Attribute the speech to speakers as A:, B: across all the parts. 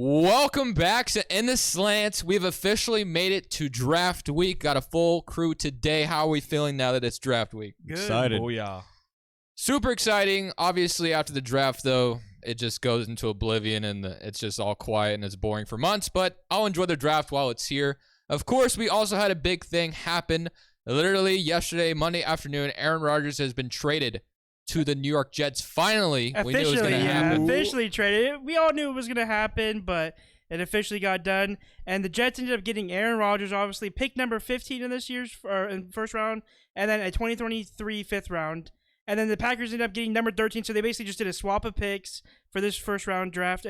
A: Welcome back to In The Slant. We've officially made it to draft week. Got a full crew today. How are we feeling now that it's draft week?
B: Good.
C: Excited.
B: Booyah.
A: Super exciting. Obviously, after the draft, though, it just goes into oblivion and it's just all quiet and it's boring for months. But I'll enjoy the draft while it's here. Of course, we also had a big thing happen. Literally yesterday, Monday afternoon, Aaron Rodgers has been traded to the New York Jets. Finally, we knew it was going to happen.
B: Officially traded. We all knew it was going to happen, but it officially got done. And the Jets ended up getting Aaron Rodgers, obviously, pick number 15 in this year's first round, and then a 2023 fifth round. And then the Packers ended up getting number 13, so they basically just did a swap of picks for this first round draft.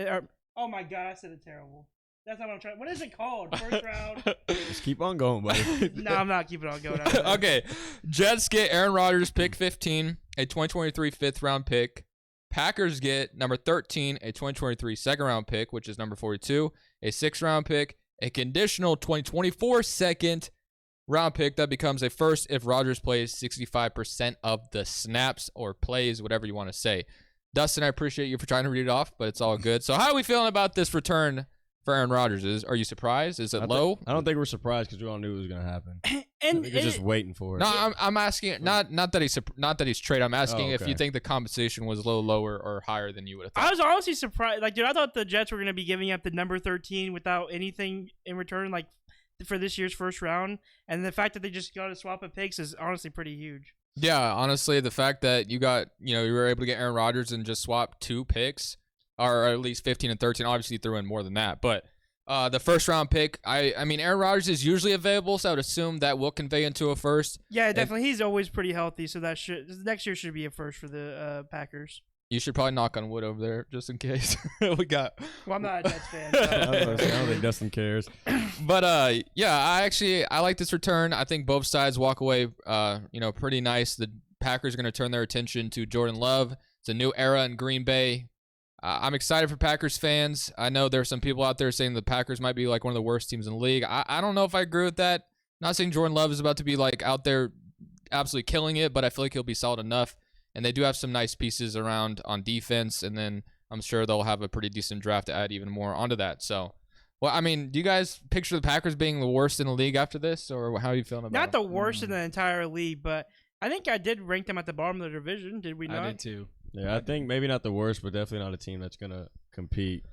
B: Oh my God, I said it terrible. That's not what I'm trying. What is it called? First round.
C: Just keep on going, buddy.
B: No, I'm not keeping on going.
A: Okay, Jets get Aaron Rodgers, pick 15, a 2023 fifth round pick. Packers get number 13, a 2023 second round pick, which is number 42, a sixth round pick, a conditional 2024 second round pick that becomes a first if Rodgers plays 65% of the snaps or plays, whatever you want to say. Dustin, I appreciate you for trying to read it off, but it's all good. So how are we feeling about this return for Aaron Rodgers? Are you surprised? Is it low?
C: I don't think we're surprised because we all knew it was going to happen.
B: And
C: we're just waiting for it.
A: No, I'm asking not that he's traded. I'm asking if
C: okay.
A: you think the compensation was a little lower or higher than you would have thought.
B: I was honestly surprised. Like, dude, I thought the Jets were going to be giving up the number 13 without anything in return, like, for this year's first round. And the fact that they just got a swap of picks is honestly pretty huge.
A: Yeah, honestly, the fact that you were able to get Aaron Rodgers and just swap two picks, or at least 15 and 13, obviously threw in more than that, but the first round pick, I mean, Aaron Rodgers is usually available, so I would assume that will convey into a first.
B: Yeah, definitely. He's always pretty healthy, so next year should be a first for the Packers.
A: You should probably knock on wood over there just in case. we got.
B: Well, I'm not a Jets fan.
C: I don't think Dustin cares.
A: But yeah, I like this return. I think both sides walk away, pretty nice. The Packers are going to turn their attention to Jordan Love. It's a new era in Green Bay. I'm excited for Packers fans. I know there are some people out there saying the Packers might be like one of the worst teams in the league. I don't know if I agree with that. Not saying Jordan Love is about to be like out there absolutely killing it, but I feel like he'll be solid enough. And they do have some nice pieces around on defense, and then I'm sure they'll have a pretty decent draft to add even more onto that. So, well, I mean, do you guys picture the Packers being the worst in the league after this, or how are you feeling about it?
B: Not the worst in the entire league, but I think I did rank them at the bottom of the division. Did we not?
D: I did too.
C: Yeah, I think maybe not the worst, but definitely not a team that's going to compete.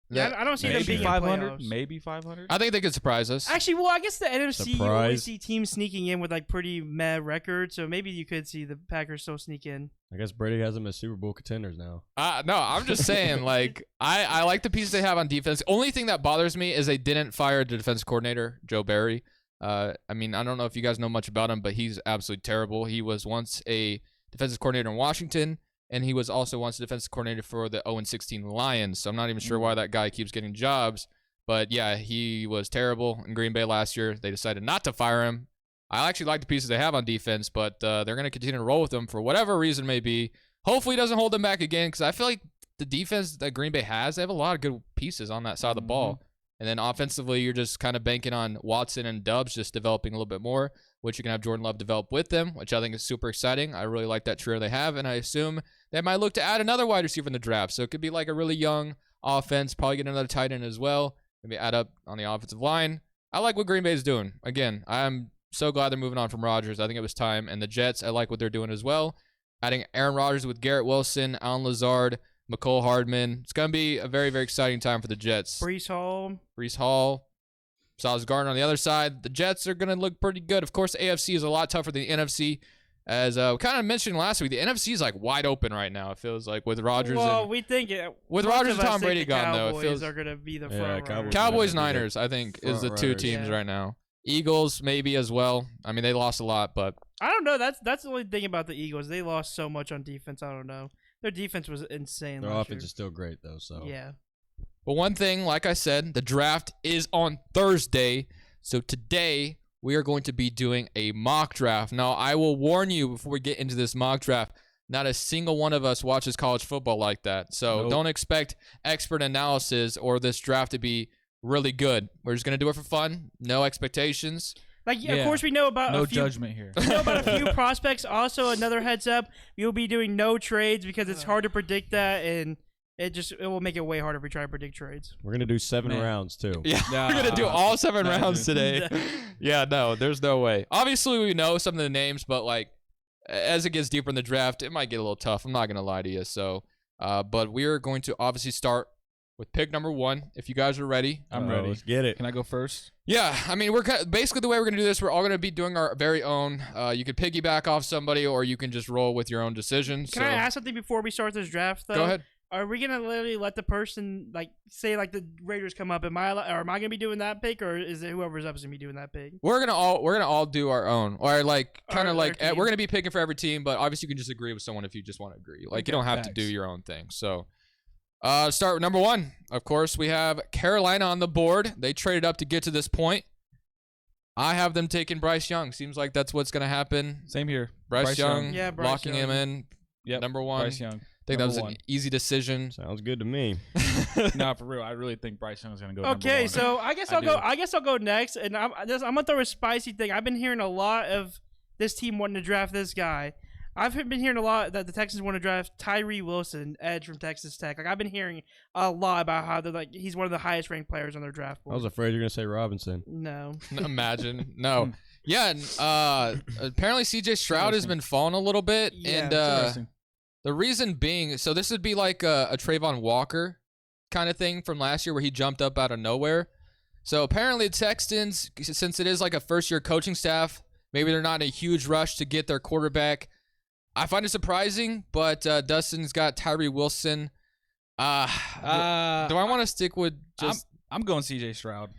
B: Yeah, I don't see them being
D: 500. Maybe 500.
A: I think they could surprise us.
B: Actually, well, I guess the NFC, you always
C: Surprise.
B: see teams sneaking in with like pretty meh records, so maybe you could see the Packers still sneak in.
C: I guess Brady has them as Super Bowl contenders now.
A: No, I'm just saying, like, I like the pieces they have on defense. Only thing that bothers me is they didn't fire the defense coordinator, Joe Barry. I mean, I don't know if you guys know much about him, but he's absolutely terrible. He was once a defensive coordinator in Washington, and he was also once a defensive coordinator for the 0-16 Lions. So I'm not even sure why that guy keeps getting jobs. But, yeah, he was terrible in Green Bay last year. They decided not to fire him. I actually like the pieces they have on defense, but they're going to continue to roll with them for whatever reason may be. Hopefully he doesn't hold them back again, because I feel like the defense that Green Bay has, they have a lot of good pieces on that side of the ball. And then offensively, you're just kind of banking on Watson and Dubs just developing a little bit more, which you can have Jordan Love develop with them, which I think is super exciting. I really like that trio they have, and I assume they might look to add another wide receiver in the draft. So it could be like a really young offense, probably get another tight end as well, maybe add up on the offensive line. I like what Green Bay is doing. Again, I'm so glad they're moving on from Rodgers. I think it was time. And the Jets, I like what they're doing as well. Adding Aaron Rodgers with Garrett Wilson, Allen Lazard, McCole Hardman. It's going to be a very, very exciting time for the Jets.
B: Breece Hall.
A: Sauce Gardner on the other side. The Jets are going to look pretty good. Of course, the AFC is a lot tougher than the NFC. As we kind of mentioned last week, the NFC is like wide open right now. It feels like with Rodgers.
B: Well, we think
A: with Rodgers and Tom Brady gone, though, it feels
B: are going to be the front runners.
A: Cowboys Niners, I think, is the two teams right now. Eagles maybe as well. I mean, they lost a lot, but
B: I don't know. That's the only thing about the Eagles. They lost so much on defense. I don't know. Their defense was insane.
C: Their offense is still great though. So
B: yeah.
A: But one thing, like I said, the draft is on Thursday. So today we are going to be doing a mock draft. Now, I will warn you before we get into this mock draft, not a single one of us watches college football like that. So Don't expect expert analysis or this draft to be really good. We're just going to do it for fun. No expectations.
B: Like, of course, we know about
D: no
B: a few,
D: judgment here.
B: We know about a few prospects. Also, another heads up, you'll be doing no trades because it's hard to predict that. And it will make it way harder if we try to predict trades.
C: We're gonna do 7
D: Man.
C: rounds too.
A: Yeah,
D: Nah,
A: we're gonna do all 7
D: imagine.
A: rounds today. Yeah, no, there's no way. Obviously, we know some of the names, but like as it gets deeper in the draft, it might get a little tough. I'm not gonna lie to you. So, but we are going to obviously start with pick number 1. If you guys are ready,
D: I'm ready.
C: Let's get it.
D: Can I go first?
A: yeah. I mean, basically the way we're gonna do this. We're all gonna be doing our very own. You could piggyback off somebody, or you can just roll with your own decision.
B: Can I ask something before we start this draft, though?
A: Go ahead.
B: Are we gonna literally let the person say the Raiders come up? Am I gonna be doing that pick, or is it whoever's up is gonna be doing that pick?
A: We're gonna all do our own, or like kind of
B: Our
A: like
B: team.
A: we're gonna be picking for every team, but obviously you can just agree with someone if you just want to agree. Like you don't have to do
D: Facts.
A: your own thing. So, start with number 1. Of course, we have Carolina on the board. They traded up to get to this point. I have them taking Bryce Young. Seems like that's what's gonna happen.
D: Same here.
A: Bryce Young,
D: Young.
B: Yeah, Bryce
A: locking him
B: Young.
A: in.
D: Yep.
A: Number 1.
D: Bryce Young.
A: I think that was
D: Number
A: an
D: 1.
A: easy decision.
C: Sounds good to me.
D: Nah, for real. I really think Bryce Young is gonna go.
B: Okay,
D: number 1.
B: so I guess
D: I
B: I'll go next, and I'm gonna throw a spicy thing. I've been hearing a lot of this team wanting to draft this guy. I've been hearing a lot that the Texans want to draft Tyree Wilson, edge from Texas Tech. Like I've been hearing a lot about how they're he's one of the highest ranked players on their draft board.
C: I was afraid you were gonna say Robinson.
B: No.
A: Imagine. No. Yeah. And, apparently CJ Stroud has been falling a little bit,
B: Yeah,
A: and
D: Interesting.
A: the reason being, so this would be like a Trayvon Walker kind of thing from last year where he jumped up out of nowhere. So apparently the Texans, since it is like a first-year coaching staff, maybe they're not in a huge rush to get their quarterback. I find it surprising, but Dustin's got Tyree Wilson. Do I want to stick with just...
D: I'm going CJ Stroud.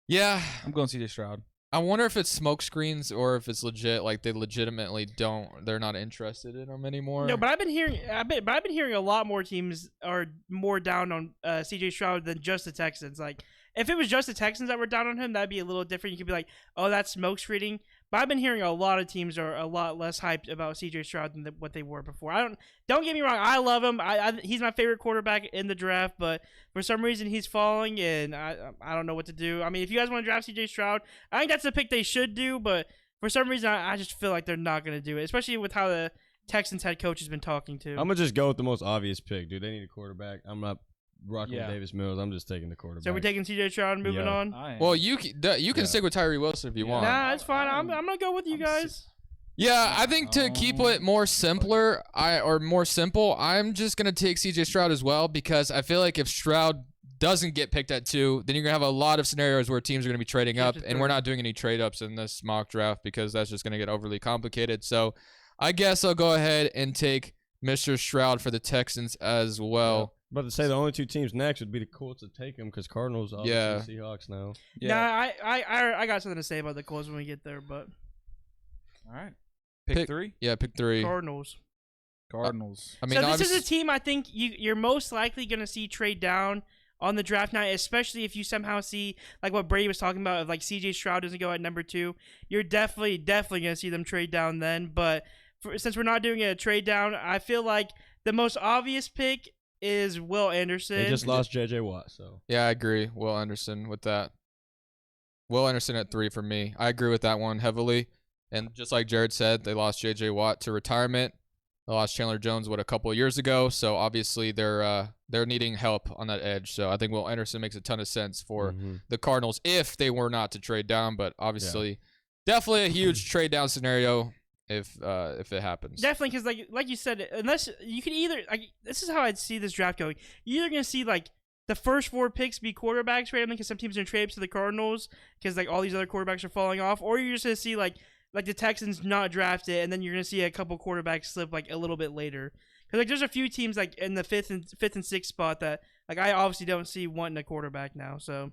A: Yeah.
D: I'm going CJ Stroud.
A: I wonder if it's smoke screens or if it's legit. Like they legitimately they're not interested in him anymore.
B: No, but I've been hearing a lot more teams are more down on CJ Stroud than just the Texans. Like if it was just the Texans that were down on him, that'd be a little different. You could be like, oh, that's smoke screening. But I've been hearing a lot of teams are a lot less hyped about CJ Stroud than what they were before. Don't get me wrong, I love him. He's my favorite quarterback in the draft, but for some reason he's falling, and I don't know what to do. I mean, if you guys want to draft CJ Stroud, I think that's the pick they should do, but for some reason I just feel like they're not going to do it, especially with how the Texans head coach has been talking to.
C: I'm gonna just go with the most obvious pick, dude. They need a quarterback. I'm not rocking
D: Yeah.
C: with Davis Mills. I'm just taking the quarterback.
B: So we're taking CJ Stroud and moving
C: Yeah.
B: on?
D: I am.
A: Well, you can stick with Tyree Wilson if you want.
B: Nah, it's fine. I'm going to go with you
D: I'm
B: guys.
A: Yeah, I think to keep it more simpler, more simple, I'm just gonna take CJ Stroud as well because I feel like if Stroud doesn't get picked at 2, then you're gonna have a lot of scenarios where teams are gonna be trading up, and we're not doing any trade ups in this mock draft because that's just gonna get overly complicated. So, I guess I'll go ahead and take Mr. Stroud for the Texans as well.
C: About to say the only 2 teams next would be the Colts to take him because Cardinals obviously
A: Yeah.
C: Seahawks now.
D: yeah.
B: Nah, I got something to say about the Colts when we get there, but
D: All right. Pick 3.
A: Yeah, pick 3.
B: Cardinals.
D: Cardinals.
A: I mean,
B: So this is
A: obviously-
B: a team I think you're most likely going to see trade down on the draft night, especially if you somehow see like what Brady was talking about, if like CJ Stroud doesn't go at number 2, you're definitely going to see them trade down then. But since we're not doing a trade down, I feel like the most obvious pick is Will Anderson.
C: They just lost J.J. Watt, so.
A: Yeah, I agree. Will Anderson with that. Will Anderson at 3 for me. I agree with that one heavily. And just like Jared said, they lost J.J. Watt to retirement. They lost Chandler Jones, a couple of years ago. So obviously they're needing help on that edge. So I think Will Anderson makes a ton of sense for the Cardinals if they were not to trade down. But obviously, definitely a huge trade down scenario if it happens.
B: Definitely, because like you said, unless you can either this is how I'd see this draft going. You're either gonna see like the first 4 picks be quarterbacks randomly because some teams are gonna trade up to the Cardinals because like all these other quarterbacks are falling off, or you're just gonna see like the Texans not draft it, and then you're gonna see a couple quarterbacks slip like a little bit later. Because like there's a few teams like in the fifth and 6th spot that like I obviously don't see wanting a quarterback now. So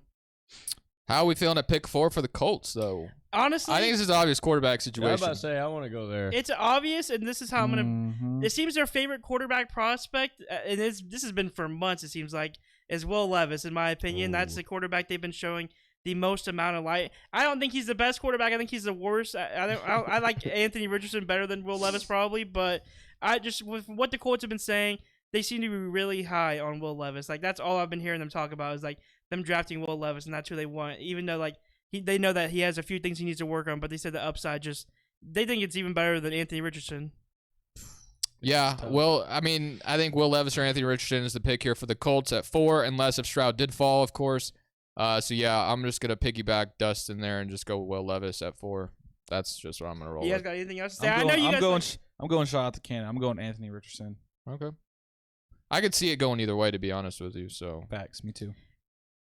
A: How are we feeling at pick 4 for the Colts though?
B: honestly,
A: I think this is an obvious quarterback
C: Yeah, I
A: situation.
C: was about to say, I want to go there.
B: it's obvious, and this is how I'm gonna.
D: Mhm.
B: It seems their favorite quarterback prospect, and this has been for months. It seems like is Will Levis, in my opinion. That's
C: Ooh.
B: the quarterback they've been showing the most amount of light. I don't think he's the best quarterback. I think he's the worst. I like Anthony Richardson better than Will Levis probably, but I just with what the Colts have been saying, they seem to be really high on Will Levis. Like that's all I've been hearing them talk about is like them drafting Will Levis, and that's who they want. Even though like they know that he has a few things he needs to work on, but they said the upside just they think it's even better than Anthony Richardson.
A: Yeah,
D: Tough.
A: well, I mean, I think Will Levis or Anthony Richardson is the pick here for the Colts at 4, unless if Stroud did fall, of course. So yeah, I'm just gonna piggyback Dustin there and just go Will Levis at 4. That's just what I'm gonna roll
B: You guys
A: with.
B: got anything else to say?
D: I'm
B: I know you guys.
D: I'm going shot at the cannon. I'm going Anthony Richardson.
A: Okay. I could see it going either way, to be honest with you. So
D: Facts. Me too.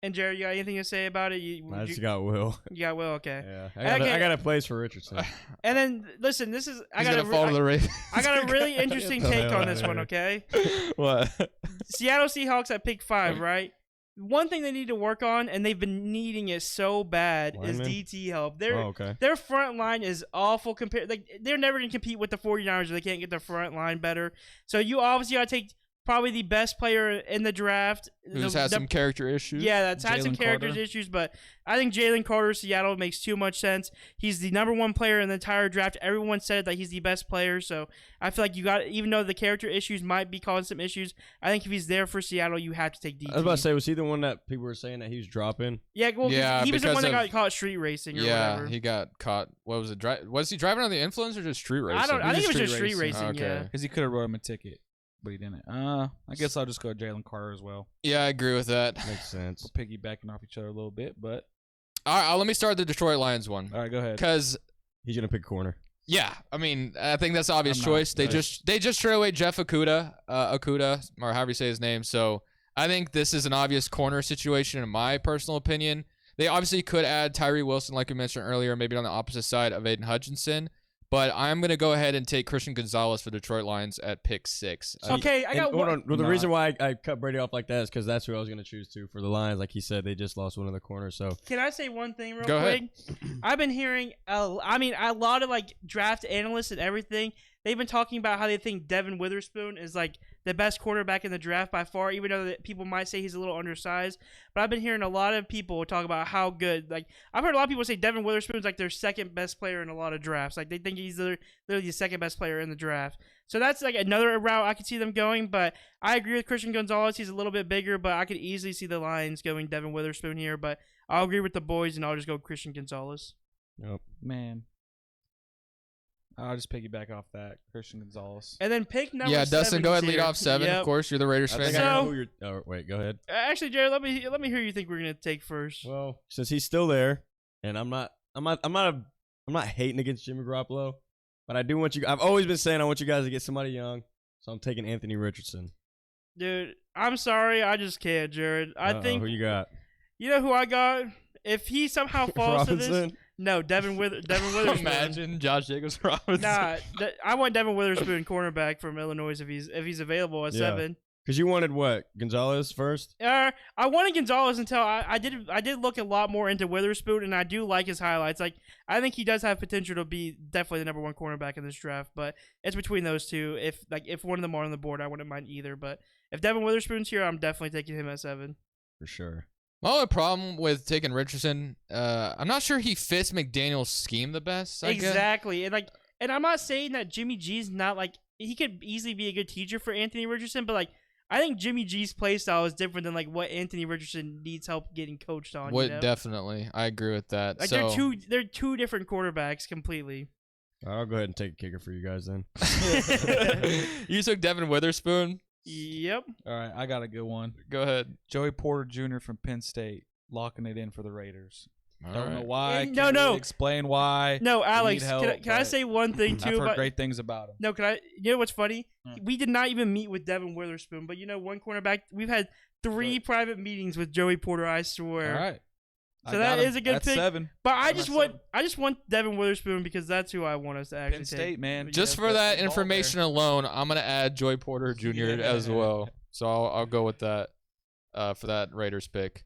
B: And Jared, you got anything to say about it?
C: I just got Will.
B: You got Will. Okay.
C: Yeah,
B: Okay.
C: I got a place for Richardson.
B: And then listen, this is I
A: he's
B: got
A: gonna fall to the Ravens.
B: I got a really interesting
C: Get the
B: take
C: hell
B: on this
C: outta
B: one.
C: here.
B: Okay.
D: What?
B: Seattle Seahawks at pick 5, right? One thing they need to work on, and they've been needing it so bad, is
C: Lineman?
B: DT help.
C: Okay.
B: Their front line is awful compared. Like they're never gonna compete with the 49ers if they can't get their front line better. So you obviously gotta take probably the best player in the draft.
A: Who's had some character issues.
B: Yeah, that's had some
D: Jalen
B: characters
D: Carter.
B: issues, but I think Jalen Carter, Seattle makes too much sense. He's the number 1 player in the entire draft. Everyone said that he's the best player, so I feel like you got, even though the character issues might be causing some issues, I think if he's there for Seattle, you have to take DT.
C: I was about to say, was he the one that people were saying that he was dropping?
B: Yeah, well, 'cause
A: Yeah,
B: he was the
A: because
B: one that
A: of-
B: got caught street racing or
A: Yeah,
B: whatever.
A: he got caught. What was it? Was he driving on the influence or just street racing?
B: I think it was
D: street
B: just street
D: racing.
B: racing.
A: Okay.
B: Yeah.
D: Because he could have wrote him a ticket, but he didn't. I guess I'll just go Jalen Carter as well.
A: Yeah, I agree with that.
C: Makes sense.
D: We're piggybacking off each other a little bit, but
A: All right, let me start the Detroit Lions one.
D: all right, go ahead.
A: Because
C: He's gonna pick corner.
A: yeah, I mean, I think that's the obvious
D: I'm not.
A: choice. They
C: Nice.
A: just traded away Jeff Okuda, or however you say his name. So I think this is an obvious corner situation in my personal opinion. They obviously could add Tyree Wilson, like we mentioned earlier, maybe on the opposite side of Aiden Hutchinson. But I'm gonna go ahead and take Christian Gonzalez for Detroit Lions at pick 6.
B: Okay, I got
C: Hold
B: one.
C: on. Well, the
D: Nah.
C: reason why I cut Brady off like that is because that's who I was gonna choose to for the Lions. Like he said, they just lost one of the corners. So
B: Can I say one thing real
A: Go
B: quick?
A: ahead.
B: I've been hearing, a lot of like draft analysts and everything. They've been talking about how they think Devin Witherspoon is like the best quarterback in the draft by far, even though that people might say he's a little undersized. But I've been hearing a lot of people talk about how good. Like I've heard a lot of people say Devin Witherspoon's like their second best player in a lot of drafts. Like they think he's literally the second best player in the draft. So that's like another route I could see them going. But I agree with Christian Gonzalez. He's a little bit bigger, but I could easily see the Lions going Devin Witherspoon here. But I'll agree with the boys, and I'll just go Christian Gonzalez.
C: Yep.
D: Man, I'll just piggyback off that. Christian Gonzalez.
B: And then pick number
A: Yeah,
B: 7
A: Dustin, go ahead,
B: is
A: lead
B: here.
A: off 7.
B: Yep.
A: Of course, you're the Raiders
C: I
A: fan.
C: think I know
B: So-
C: who you're. Oh, wait, go ahead.
B: Actually, Jared, let me hear who you think we're gonna take first.
C: Well, since he's still there, and I'm not hating against Jimmy Garoppolo, but I do want you. I've always been saying I want you guys to get somebody young, so I'm taking Anthony Richardson.
B: Dude, I'm sorry, I just can't, Jared. I think
C: who you got?
B: you know who I got. If he somehow falls to this,
C: Robinson?
B: no, Devin Witherspoon.
A: Imagine Josh Jacobs Robinson.
B: Nah, I want Devin Witherspoon, cornerback from Illinois, if he's available at
C: Yeah.
B: 7.
C: Because you wanted what? Gonzalez first?
B: I wanted Gonzalez until I did look a lot more into Witherspoon, and I do like his highlights. Like I think he does have potential to be definitely the number 1 cornerback in this draft, but it's between those two. If one of them are on the board, I wouldn't mind either. But if Devin Witherspoon's here, I'm definitely taking him at 7.
C: For sure.
A: My only problem with taking Richardson, I'm not sure he fits McDaniel's scheme the best. I guess.
B: Exactly, and I'm not saying that Jimmy G's not like he could easily be a good teacher for Anthony Richardson, but like I think Jimmy G's play style is different than like what Anthony Richardson needs help getting coached on.
A: Would
B: you know?
A: definitely, I agree with that.
B: Like
A: so
B: they're two different quarterbacks completely.
C: I'll go ahead and take a kicker for you guys then.
A: you took Devin Witherspoon.
B: Yep.
D: All right, I got a good one.
A: Go ahead.
D: Joey Porter Jr. from Penn State, locking it in for the Raiders.
A: All
D: Don't know
A: right.
D: why.
B: And-
D: Can't
B: no.
D: really explain why.
B: No, Alex.
D: need help,
B: can I
D: but
B: say one thing too?
D: I've heard
B: about,
D: great things about him.
B: No, can I? You know what's funny?
D: Hmm.
B: We did not even meet with Devin Witherspoon, but you know, one cornerback. We've had 3 private meetings with Joey Porter. I swear.
D: All right.
B: So
D: I
B: that
D: got him.
B: is a good
D: That's
B: pick.
D: 7.
B: But I
D: That's
B: just
D: my
B: want
D: 7.
B: I just want Devin Witherspoon because that's who I want us to actually
D: Penn
B: take.
D: State, man.
A: Just
B: Yeah.
A: for that
D: Ball
A: information alone, I'm gonna add Joy Porter Jr. as well. So I'll go with that for that Raiders pick.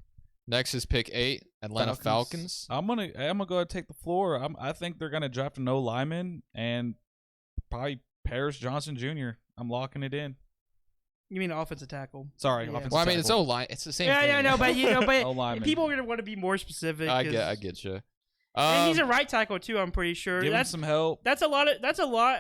A: Next is pick 8, Atlanta Falcons.
D: I'm gonna go ahead and take the floor. I think they're gonna draft a no lineman and probably Paris Johnson Jr. I'm locking it in.
B: You mean offensive tackle?
D: Sorry,
B: Yeah.
D: offensive
A: Well, I mean, it's
D: tackle.
A: O-line. It's the same
B: Yeah,
A: thing.
B: yeah, no, but you know, but
D: O-lineman.
B: people are gonna want to be more specific.
A: I
B: 'cause-
A: get you.
B: and he's a right tackle too. I'm pretty sure.
D: Give him
B: That's
D: some help.
B: that's a lot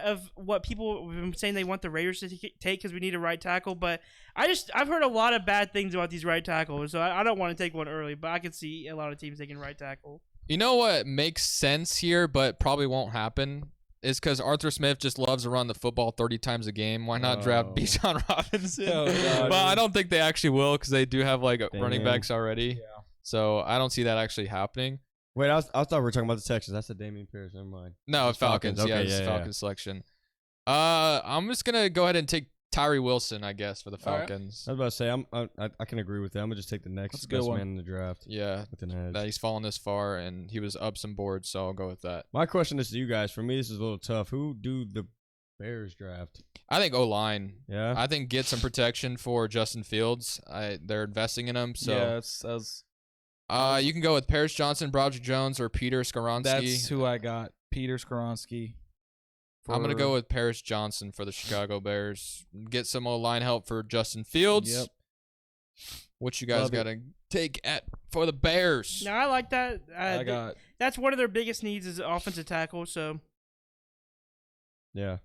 B: of what people have been saying they want the Raiders to take because we need a right tackle. But I've heard a lot of bad things about these right tackles, so I don't want to take one early. But I could see a lot of teams taking right tackle.
A: You know what makes sense here, but probably won't happen, is because Arthur Smith just loves to run the football 30 times a game. Why not draft
C: Oh.
A: Bijan Robinson?
D: Oh, God.
A: But I don't think they actually will because they do have like running
C: Damn.
A: backs already.
D: Yeah.
A: So I don't see that actually happening.
C: Wait, I thought we were talking about the Texans. That's the Damian Pierce. Never mind.
A: No,
C: It's
A: Falcons.
C: Falcons.
A: Yeah,
C: Okay,
A: it's
C: yeah,
A: Falcons selection. I'm just gonna go ahead and take Tyree Wilson, I guess, for the
D: All right.
A: Falcons.
C: I was about to say I can agree with that. I'm gonna just take the next
D: That's a good
C: best
D: one.
C: man in the draft
A: Yeah,
C: with an edge.
A: that he's fallen this far and he was up some boards, so I'll go with that.
C: My question is to you guys. For me, this is a little tough. Who do the Bears draft?
A: I think O-line.
C: Yeah.
A: I think get some protection for Justin Fields. They're investing in him, so
D: Yeah, that's
A: you can go with Paris Johnson, Broderick Jones, or Peter Skoronsky.
D: that's who I got. Peter Skoronsky.
A: I'm gonna go with Paris Johnson for the Chicago Bears. Get some O-line help for Justin Fields.
D: Yep.
A: What you guys
D: Love it.
A: gotta take for the Bears?
B: No, I like that.
D: I got.
B: That's one of their biggest needs is offensive tackle. So
C: Yeah.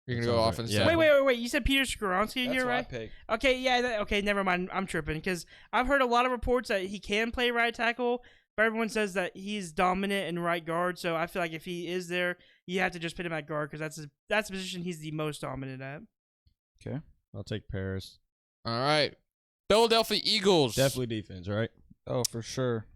A: You're gonna
C: That
A: go
C: sounds
A: offense.
C: right. Yeah.
B: wait. You said Peter Skoronsky
D: That's
B: here,
D: who I
B: right?
D: picked.
B: Okay, yeah. Okay, never mind. I'm tripping because I've heard a lot of reports that he can play right tackle, but everyone says that he's dominant in right guard. So I feel like if he is there, you have to just put him at guard because that's the position he's the most dominant at.
D: Okay.
C: I'll take Paris.
A: All right, Philadelphia Eagles.
C: Definitely defense, right?
D: Oh, for sure.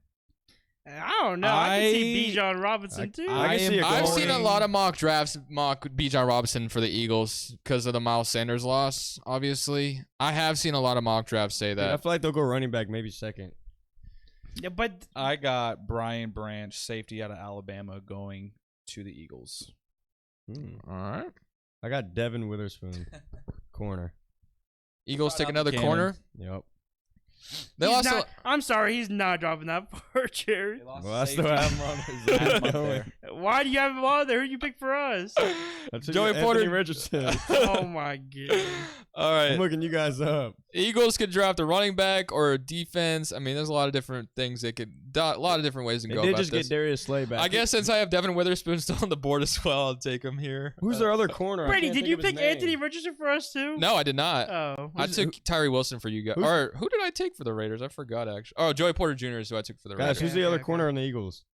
B: I don't know. I can see Bijan Robinson too.
C: I can see it
A: I've
C: going.
A: seen a lot of mock drafts mock Bijan Robinson for the Eagles because of the Miles Sanders loss. Obviously, I have seen a lot of mock drafts say
C: Dude, I
A: that.
C: feel like they'll go running back maybe second.
B: Yeah, but
D: I got Brian Branch, safety out of Alabama, going to the Eagles.
A: All right,
C: I got Devin Witherspoon, corner.
A: Eagles
D: Shout
A: take
D: out to
A: another
D: Cannon.
A: corner.
C: Yep.
A: They
B: he's
A: lost.
B: not, I'm sorry, he's not dropping that for Jared.
C: Well, I still have him on
D: I had him up there.
B: Why do you have him on there? Who you pick for us?
A: Joey Porter-
C: Richardson.
B: Oh my god.
A: All
C: I'm
A: right,
C: looking you guys up.
A: Eagles could draft a running back or a defense. I mean, there's a lot of different things they could. A lot of different ways to
C: They
A: go
C: did
A: about
C: just
A: this.
C: get Darius Slay back.
A: I guess since I have Devin Witherspoon still on the board as well, I'll take him here.
C: Who's their other corner? I
B: Brady,
C: can't
B: did
C: think
B: you
C: of his
B: pick
C: name.
B: Anthony Richardson for us too?
A: No, I did not.
B: Oh.
A: I took Tyree Wilson for you guys.
C: who's-
A: Or who did I take for the Raiders? I forgot actually. Oh, Joey Porter Jr. is who I took for the
C: Guys,
A: Raiders.
C: who's the
B: Okay,
C: other
B: okay.
C: corner on the Eagles?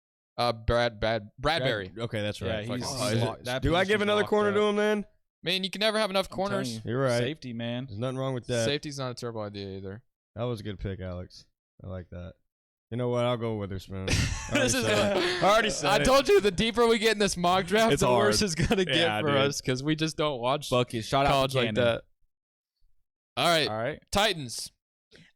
A: Bradbury.
C: Okay, that's right.
D: Yeah, he's
A: Fucking
D: locked- that
C: Do I give
D: position's
C: another
D: locked
C: corner
D: up.
C: to him then?
A: Man, you can never have enough
D: I'm telling
A: corners.
D: you.
C: You're right.
D: Safety, man.
C: There's nothing wrong with that.
A: Safety's not a terrible idea either.
C: That was a good pick, Alex. I like that. You know what? I'll go Witherspoon.
A: This is.
C: I already said
A: I
C: it.
A: told you the deeper we get in this mock draft,
C: It's
A: the
C: hard.
A: worse it's gonna get
C: Yeah,
A: for
C: dude.
A: us because we just don't watch
D: Bucky, shout out
A: college
D: to
A: like
D: Cannon.
A: that. All right,
D: All right.
A: Titans.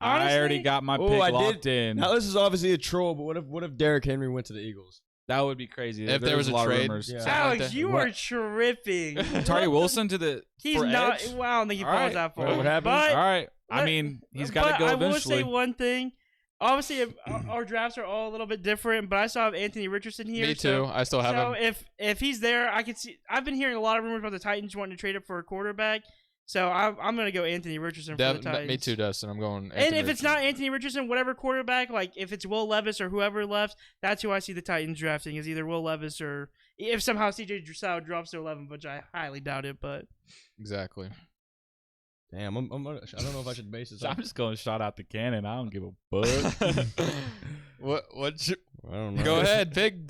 D: I already
B: Honestly,
D: got my
C: Oh,
D: pick
C: I
D: locked
C: did.
D: in.
C: Now this is obviously a troll, but what if Derrick Henry went to the Eagles?
D: That would be crazy.
A: If there was a
D: lot
A: trade.
D: of rumors.
C: Yeah.
A: something like
B: Alex,
A: that.
B: you
C: What?
B: are tripping.
D: Tyree Wilson to the
B: He's
D: for
B: not.
D: edge?
B: Well, I don't think he
D: All
B: falls
D: right.
B: that far.
C: What happens?
B: But,
D: All right. I
B: Let-
D: mean, he's got to
B: but
D: go
B: I
D: eventually.
B: will say one thing. Obviously, our drafts are all a little bit different, but I still have Anthony Richardson here.
A: Me too.
B: So,
A: I still have
B: so
A: him.
B: if he's there, I could see. I've been hearing a lot of rumors about the Titans wanting to trade up for a quarterback. So I'm gonna go Anthony Richardson for the Titans.
A: Me too, Dustin. I'm going.
B: And
A: Anthony
B: if it's
A: Richardson.
B: not Anthony Richardson, whatever quarterback, like if it's Will Levis or whoever left, that's who I see the Titans drafting is either Will Levis or if somehow CJ Stroud drops to 11, which I highly doubt it. But
A: Exactly.
C: Damn, I don't know if I should base this.
D: I'm just going to shout out the cannon. I don't give a fuck.
A: What?
C: I don't know.
A: Go ahead, pick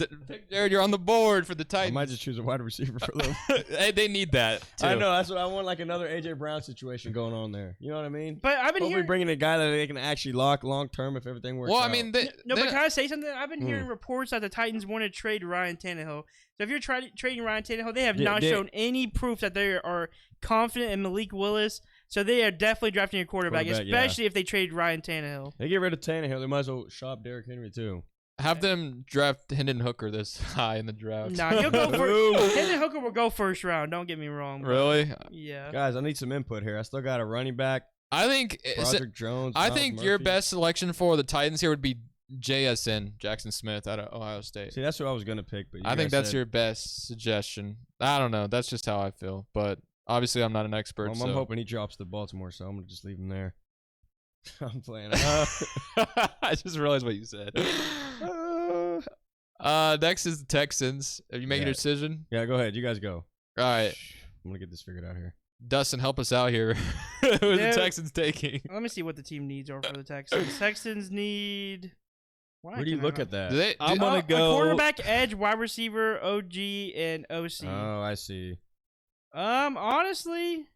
A: Jared. You're on the board for the
C: I
A: Titans.
C: might just choose a wide receiver for them.
A: Hey, they need that too.
C: I know. That's what I want. Like another AJ Brown situation going on there. You know what I mean?
B: I've been
C: Hopefully
B: hearing.
C: bringing a guy that they can actually lock long term if everything works
A: Well,
C: out.
A: I mean,
B: No, but can I say something? I've been hearing reports that the Titans want to trade Ryan Tannehill. So if you're trading Ryan Tannehill, they have
C: Yeah,
B: not
C: they-
B: shown any proof that they are confident in Malik Willis. So they are definitely drafting a quarterback,
C: Quarterback, yeah.
B: especially if they trade Ryan Tannehill.
C: they get rid of Tannehill, they might as well shop Derrick Henry too.
A: have them draft Hendon Hooker this high in the draft.
B: Nah, he'll go
C: Ooh.
B: for Hendon Hooker will go first round. Don't get me wrong. but-
A: Really?
B: Yeah.
C: Guys, I need some input here. I still got a running back,
A: I think.
C: Broderick Jones.
A: I
C: Miles
A: think your
C: Murphy.
A: best selection for the Titans here would be JSN, Jackson Smith out of Ohio State.
C: See, that's what I was gonna pick, but you
A: I think
C: guys
A: that's
C: said-
A: your best suggestion. I don't know. That's just how I feel. But obviously, I'm not an expert.
C: I'm
A: so.
C: hoping he drops to Baltimore, so I'm gonna just leave him there. I'm playing.
A: I just realized what you said. Next is the Texans. Have you made your
C: Yeah.
A: decision?
C: Yeah, go ahead. You guys go.
A: All right,
C: I'm gonna get this figured out here.
A: Dustin, help us out here. Who are
B: Yeah.
A: the Texans taking?
B: Let me see what the team needs are for the Texans. Texans need
C: Where do you look at that?
D: I'm gonna
B: A
D: go
B: quarterback, edge, wide receiver, OG, and OC.
C: Oh, I see.
B: Honestly,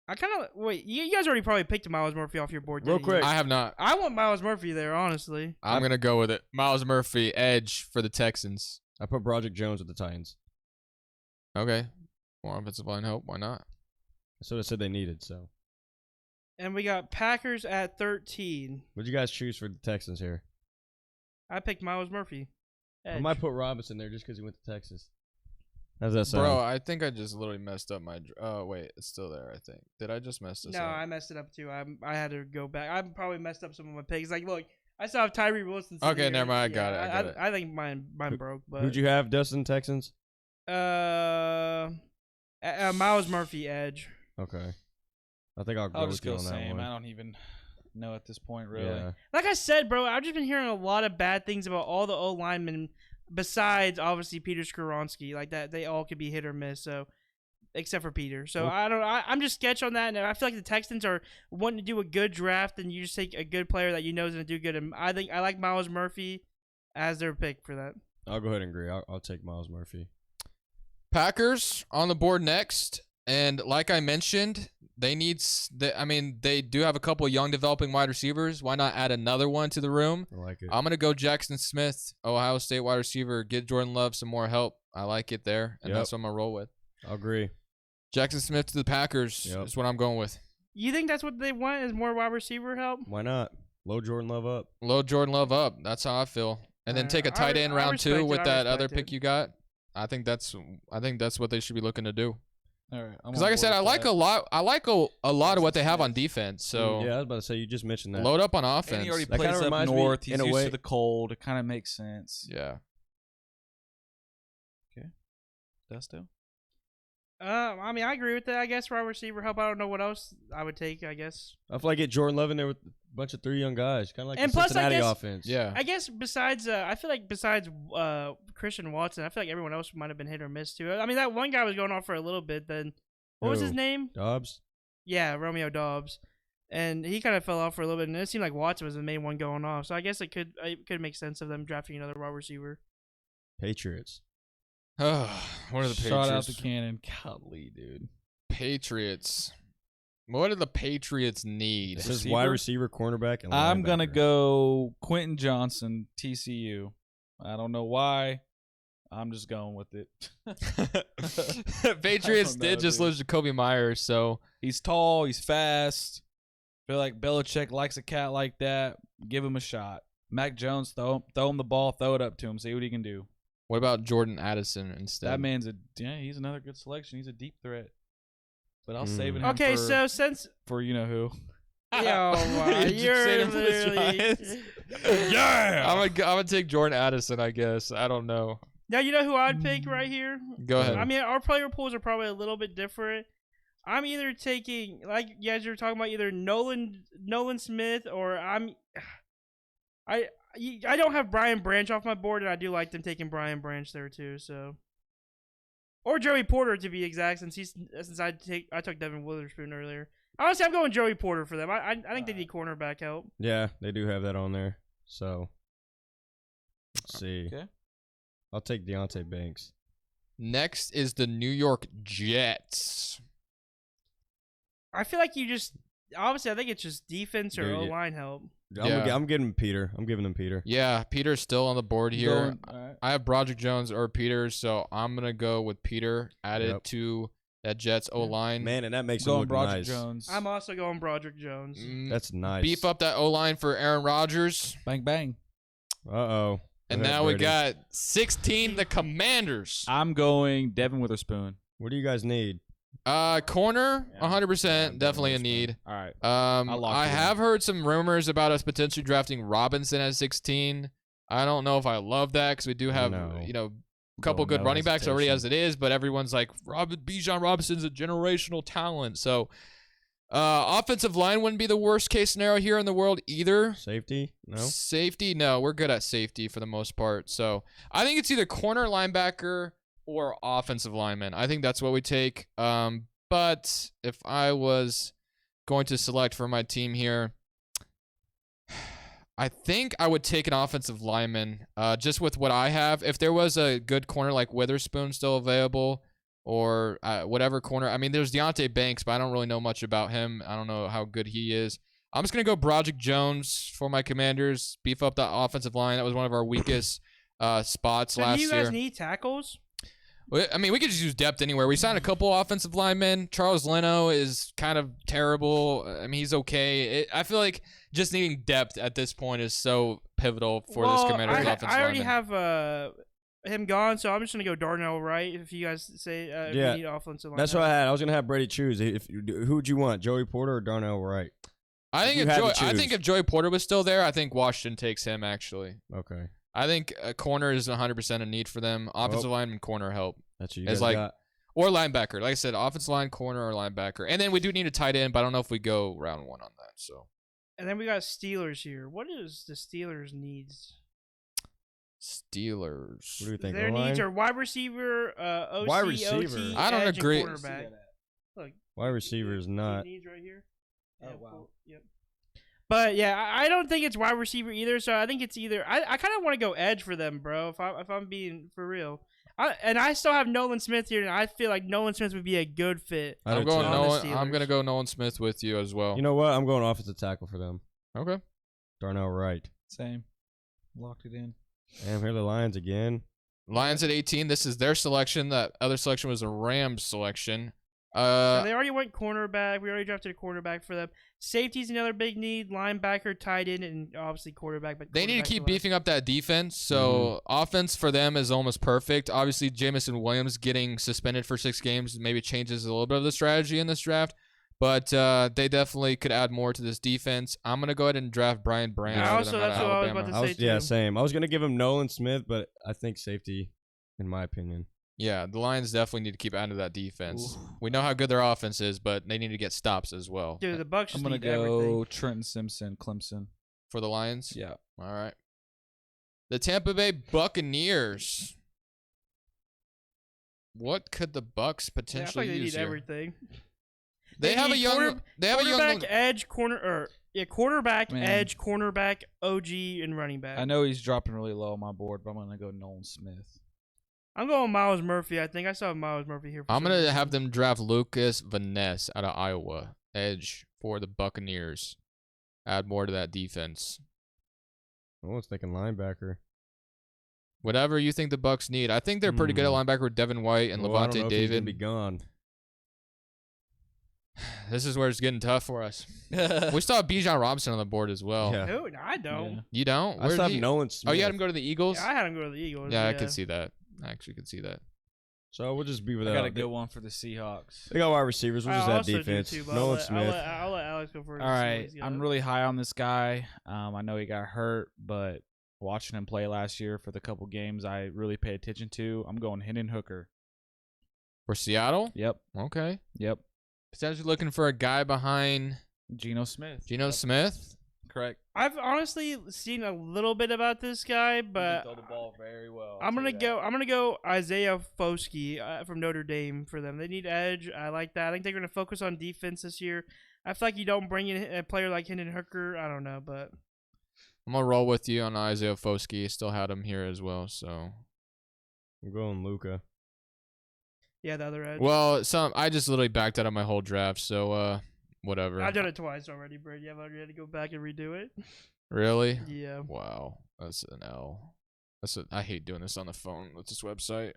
B: I kind of wait. You guys already probably picked Miles Murphy off your board.
C: Real
B: didn't you?
C: quick.
A: I have not.
B: I want Miles Murphy there. Honestly,
A: I'm gonna go with it. Miles Murphy, edge for the Texans.
C: I put Broderick Jones with the Titans.
A: Okay, more offensive line help. Why not?
C: That's what I said they needed. So,
B: and we got Packers at 13.
C: what'd you guys choose for the Texans here?
B: I picked Miles Murphy.
C: I
B: Edge.
C: might put Robinson there just because he went to Texas. How's that sound?
A: Bro, I think I just literally messed up my. Oh wait, it's still there. I think. Did I just mess this
B: No,
A: up?
B: I messed it up too. I had to go back. I probably messed up some of my picks. Like, look, I still have Tyree Wilson.
A: Okay, never mind. I got it. I got it.
B: I think mine broke. But
C: Who'd you have, Dustin? Texans?
B: Miles Murphy, edge.
C: Okay. I think I'll go
D: I'll
C: with
D: just
C: you
D: go
C: on that
D: same.
C: one.
D: I don't even know at this point, really.
C: Yeah.
B: Like I said, bro, I've just been hearing a lot of bad things about all the O linemen. Besides, obviously, Peter Skoronski, like that, they all could be hit or miss. So, except for Peter. So
C: Well-
B: I don't. I'm just sketch on that, and I feel like the Texans are wanting to do a good draft, and you just take a good player that you know is going to do good. And I think I like Miles Murphy as their pick for that.
C: I'll go ahead and agree. I'll take Miles Murphy.
A: Packers on the board next, and like I mentioned, they do have a couple of young developing wide receivers. Why not add another one to the room?
C: I like it.
A: I'm gonna go Jackson Smith, Ohio State wide receiver. Get Jordan Love some more help. I like it there, and
C: Yep.
A: that's what I'm gonna roll with.
C: I'll agree.
A: Jackson Smith to the Packers
C: Yep.
A: is what I'm going with.
B: You think that's what they want? Is more wide receiver help?
C: Why not? Load Jordan Love up.
A: Load Jordan Love up. That's how I feel. And then take a tight end round 2 with that other pick you got. I think that's what they should be looking to do.
D: All right.
A: Because like I said, I like a lot of what they have on defense. So
C: Yeah, I was about to say, you just mentioned that.
A: load up on
D: And
A: offense.
D: he already
C: That
D: plays
C: kinda
D: up
C: reminds me,
D: north. He's
C: in a
D: used
C: way-
D: to the cold. It kind of makes sense.
A: Yeah.
D: Desto?
B: I mean, I agree with that. I guess wide receiver help. I don't know what else I would take. I guess.
C: I feel like get Jordan Love in there with a bunch of 3 young guys. Kind of like
B: And
C: the
B: plus, I
C: Cincinnati
B: guess-
C: offense.
A: Yeah.
B: I guess besides, I feel like besides Christian Watson, I feel like everyone else might have been hit or miss too. I mean, that one guy was going off for a little bit. Then, what was his
C: Who?
B: name?
C: Dobbs?
B: Yeah, Romeo Dobbs, and he kind of fell off for a little bit. And it seemed like Watson was the main one going off. So I guess it could make sense of them drafting another wide receiver.
C: Patriots.
A: What are the Patriots?
D: Shout out to Cannon. Golly, dude.
A: Patriots. What do the Patriots need?
C: It says wide receiver, cornerback, and
D: I'm going to
C: linebacker.
D: go Quentin Johnson, TCU. I don't know why. I'm just going with it.
A: Patriots
D: I don't know,
A: did just
D: dude.
A: lose Jacoby Myers, so
D: He's tall. He's fast. Feel like Belichick likes a cat like that. Give him a shot. Mac Jones, throw him the ball, throw it up to him, see what he can do.
A: what about Jordan Addison instead?
D: That man's he's another good selection. He's a deep threat. But I'll save him
B: Okay,
D: for,
B: so since
D: for you know who.
B: you're literally.
A: Yeah, I'm gonna take Jordan Addison. I guess I don't know.
B: Now you know who I'd pick right here.
A: Go ahead.
B: I mean, our player pools are probably a little bit different. I'm either taking, like you guys were talking about, either Nolan Smith, or I don't have Brian Branch off my board, and I do like them taking Brian Branch there too. So, or Joey Porter to be exact, since I took Devin Witherspoon earlier. Honestly, I'm going Joey Porter for them. I think they need cornerback help.
C: Yeah, they do have that on there. So, let's see.
D: Okay.
C: I'll take Deontay Banks.
A: Next is the New York Jets.
B: I feel like you just obviously I think it's just defense or
C: Dude,
B: O
C: yeah.
B: line help.
C: I'm giving Peter. I'm giving him Peter.
A: Yeah, Peter's still on the board here.
D: Going- all right.
A: I have Broderick Jones or Peters, so I'm gonna go with Peter added
C: Yep.
A: to that Jets O line.
C: Man, and that makes him
D: Going
C: look
D: Broderick
C: nice.
D: Jones.
B: I'm also going Broderick Jones.
C: That's nice.
A: Beef up that O line for Aaron Rodgers,
D: Bang bang.
C: Uh-oh.
A: and
C: Go ahead,
A: now we
C: Brady.
A: got 16 the Commanders.
D: I'm going Devin Witherspoon.
C: What do you guys need?
A: Corner,
D: Yeah.
A: 100%,
C: Yeah,
A: definitely a
C: Witherspoon.
A: need.
D: All right. lock
A: I
D: it in.
A: have heard some rumors about us potentially drafting Robinson at 16. I don't know if I love that because we do have,
C: No.
A: a couple
C: Go,
A: good
C: no
A: running backs already as
C: hesitation.
A: it is, but everyone's like, Bijan Robinson's a generational talent. So, offensive line wouldn't be the worst case scenario here in the world either.
C: Safety? No?
A: Safety, no, we're good at safety for the most part. So, I think it's either corner, linebacker, or offensive lineman. I think that's what we take. But if I was going to select for my team here, I think I would take an offensive lineman, just with what I have. If there was a good corner like Witherspoon still available, or whatever corner. I mean, there's Deontay Banks, but I don't really know much about him. I don't know how good he is. I'm just gonna go Broderick Jones for my Commanders. Beef up that offensive line. That was one of our weakest spots last
B: Do
A: year.
B: you guys need tackles?
A: I mean, we could just use depth anywhere. We signed a couple offensive linemen. Charles Leno is kind of terrible. I mean, he's okay. I feel like just needing depth at this point is so pivotal for this Commanders offensive lineman.
B: I already have him gone, so I'm just gonna go Darnell Wright. If you guys say if you need offensive line,
C: that's what I had. I was gonna have Brady choose. Who would you want, Joey Porter or Darnell Wright?
A: I think if Joey Porter was still there, I think Washington takes him actually.
C: Okay.
A: I think a corner is 100% a need for them. Offensive lineman, corner help.
C: That's what you guys got.
A: Or linebacker. Like I said, offensive line, corner, or linebacker. And then we do need a tight end, but I don't know if we go round 1 on that. So.
B: And then we got Steelers here. What is the Steelers' needs?
A: Steelers.
C: What do you think?
B: Their needs are wide receiver, OC,
C: Wide receiver.
B: OT,
A: I don't
B: edge,
A: agree.
B: and quarterback. Look,
C: Wide receiver is not.
B: Needs right here.
D: Oh,
B: Yeah,
D: wow.
B: cool. Yep. But yeah, I don't think it's wide receiver either. So I think it's either. I kind of want to go edge for them, bro. If I'm being for real. I still have Nolan Smith here, and I feel like Nolan Smith would be a good fit.
A: I'm going Nolan. I'm gonna go Nolan Smith with you as well.
C: You know what? I'm going offensive tackle for them.
A: Okay.
C: Darnell Wright.
D: Same. Locked it in.
C: Damn, here are the Lions again.
A: Lions at 18. This is their selection. That other selection was a Rams selection.
B: So they already went cornerback. We already drafted a quarterback for them. Safety's another big need. Linebacker, tight end, and obviously quarterback. But
A: they need to keep beefing up that defense. So offense for them is almost perfect. Obviously, Jamison Williams getting suspended for 6 games maybe changes a little bit of the strategy in this draft. But they definitely could add more to this defense. I'm going to go ahead and draft Brian Branch.
B: Yeah, also, that's what I was about to say, too.
C: Yeah, same. I was going to give him Nolan Smith, but I think safety, in my opinion.
A: Yeah, the Lions definitely need to keep adding to that defense.
D: Ooh.
A: We know how good their offense is, but they need to get stops as well.
B: Dude, the Bucks
D: I'm
B: just
D: gonna
B: need
D: go
B: everything.
D: Trenton Simpson, Clemson.
A: For the Lions?
D: Yeah.
A: All right. The Tampa Bay Buccaneers. What could the Bucks
B: Yeah, I
A: potentially
B: feel like they
A: use
B: need
A: here?
B: everything.
A: They have a young. They have a
B: quarterback,
A: young.
B: edge, quarterback,
D: Man.
B: edge, cornerback, OG, and running back.
D: I know he's dropping really low on my board, but I'm gonna go Nolan Smith.
B: I'm going Miles Murphy. I think I saw Miles Murphy here.
A: I'm gonna have them draft Lucas Van Ness out of Iowa, edge for the Buccaneers. Add more to that defense.
C: I was thinking linebacker.
A: Whatever you think the Bucks need. I think they're pretty good at linebacker with Devin White and
C: Well, I don't know
A: Levante
C: if he's gonna
A: David.
C: be gone.
A: This is where it's getting tough for us. We still have Bijan Robinson on the board as well.
C: Yeah.
B: Who? No, I don't.
D: Yeah.
A: You don't?
C: I still have Nolan Smith.
A: Oh, you had him go to the Eagles?
B: Yeah, I had him go to the Eagles.
A: Yeah, I could see that. I actually could see that.
C: So we'll just be
D: I
C: without.
D: got a good one for the Seahawks.
C: They got wide receivers. We'll just
B: I
C: add
B: also do
C: defense.
B: too, but
C: Nolan Smith.
B: I'll let Alex go first.
D: All right, I'm really high on this guy. I know he got hurt, but watching him play last year for the couple games I really paid attention to, I'm going Hendon Hooker.
A: For Seattle?
D: Yep.
A: Okay.
D: Yep.
A: Potentially looking for a guy behind
D: Geno Smith.
A: Geno Smith.
D: Correct.
B: I've honestly seen a little bit about this guy, but
D: throw the ball very well.
B: I'm gonna go Isaiah Foskey from Notre Dame for them. They need edge. I like that. I think they're gonna focus on defense this year. I feel like you don't bring in a player like Hendon Hooker. I don't know, but
A: I'm gonna roll with you on Isaiah Foskey. Still had him here as well, so.
C: I'm going Luka.
B: yeah, the other edge.
A: Well, I just literally backed out of my whole draft, so whatever.
B: I've done it twice already, Brady. I've already had to go back and redo it.
A: Really?
B: Yeah.
A: Wow, that's an L. I hate doing this on the phone with this website.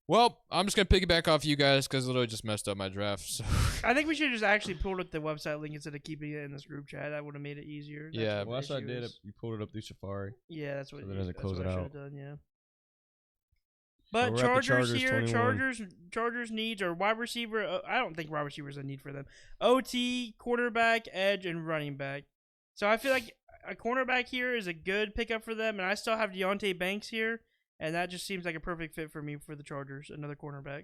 A: Well, I'm just gonna piggyback off you guys because literally just messed up my draft. So.
B: I think we should have just actually pulled up the website link instead of keeping it in this group chat. That would have made it easier.
A: Yeah.
C: Well, that's what I did.
B: Is.
C: You pulled it up through Safari.
B: Yeah, that's what.
C: So that doesn't
B: that's
C: close
B: what
C: it
B: I
C: out.
B: should have done. Yeah.
C: So
B: But
C: we're at the
B: Chargers here,
C: 21.
B: Chargers needs are wide receiver. I don't think wide receiver is a need for them. OT, quarterback, edge, and running back. So I feel like a cornerback here is a good pickup for them, and I still have Deontay Banks here, and that just seems like a perfect fit for me for the Chargers. Another cornerback.